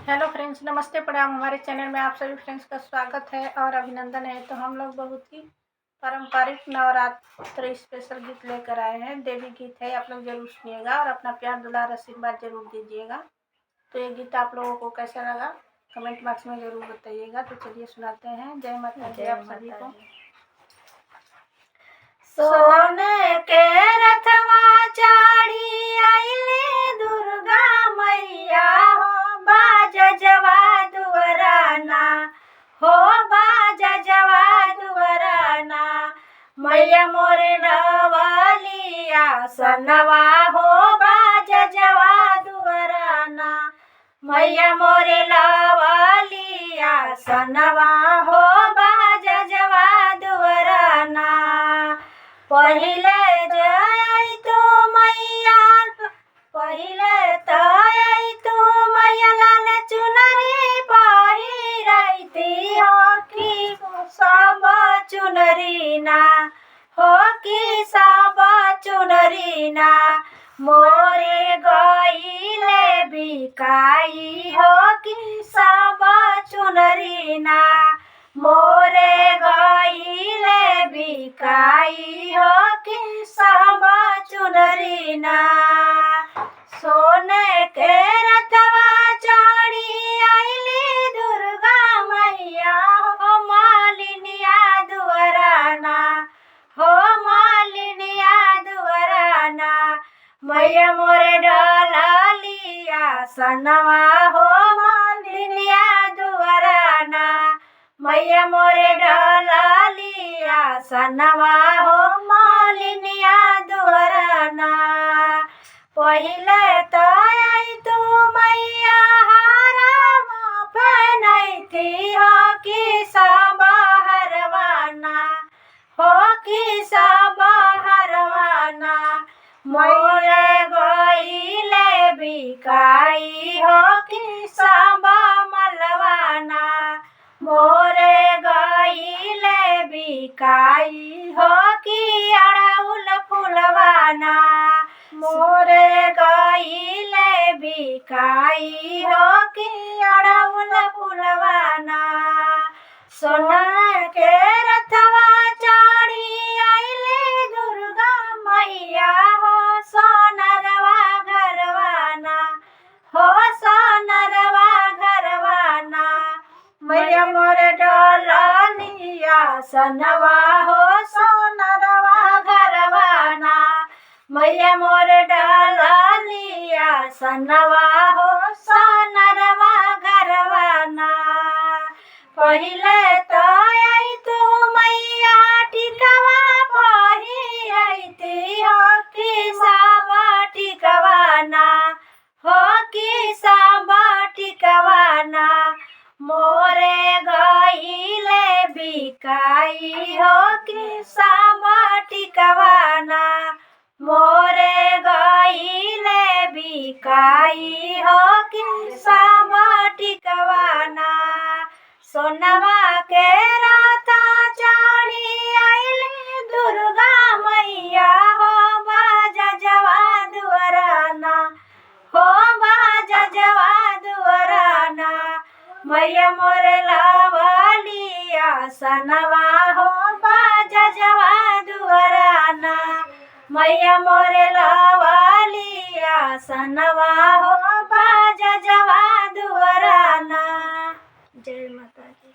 Hello friends, नमस्ते प्रणाम। हमारे चैनल में आप सभी फ्रेंड्स का स्वागत है और अभिनंदन है। तो हम लोग बहुत ही पारंपरिक नवरात्र स्पेशल गीत लेकर आए हैं। देवी गीत है, आप लोग जरूर सुनिएगा और अपना प्यार दुलार आशीर्वाद जरूर दीजिएगा। तो ये गीत आप लोगों को कैसा लगा कमेंट बॉक्स में जरूर बताइएगा। तो चलिए सुनाते हैं। जय माता दी आप सभी को। सोने के रथवा चाढ़ी आइले दुर्गा मैया हो बाजा जवा दुवराना हो बाजा जवा दुवराना मैया मोरे नवलिया सनवा हो बाजा जवा दुवराना मैया मोरे लवलिया सनवा हो बाजा जवा दुवराना पहिले जय तू मैया पहिले तय तू मैया लाल चुनरी पहिरैती हो कि सब चुनरी ना हो कि सब चुनरी ना मोरे गईले बिकाई हो कि सब चुनरी ना मोरे गईले बिकाई हो कि सब चुनरी ना सोने के रथवा चढ़ी आइली दुर्गा मैया हो मालिनिया दुवराना हो मालिनिया दुवराना मैया मोरे डलिया सनवा हो मालिनिया दुवराना मैया मोरे डलिया सनवा हो मालिनिया दुवराना पहिले तय तू मैया हारवा पहनैती हो कि सब हरवाना हो कि सब हरवाना मोरे गईले बिकाई हो कि सब मलवाना मोरे गईले बिकाई हो कि अड़उल फुलवाना मोरे गईले बिकाई हो कि अड़उल फुलवाना सोना के रथवा चढ़ी आइले दुर्गा मैया हो सोनरवा घरवाना हो सोनरवा घरवाना मैया मोरे डलिया सनवा हो सोनरवा घरवाना मैया मोरे डलिया सनवा हो सोनरवा घरवाना पहिले तय तू मैया टिकवा पहिरैती हो कि सब टिकवाना हो कि सब टिकवाना मोरे गईले बिकाई हो कि सब टिकवाना मोरे गईले बिकाई हो कि सब टिकवाना सोनवा के राता चढ़ी आइले दुर्गा मैया हो बाजा जवा दुवराना हो बाजा जवा दुवराना मैया मोरे लवलिया सनवा हो बाजा जवा दुवराना मैया मोरे लवलिया सनवा हो बाजा जवा दुवराना। जय माता दी।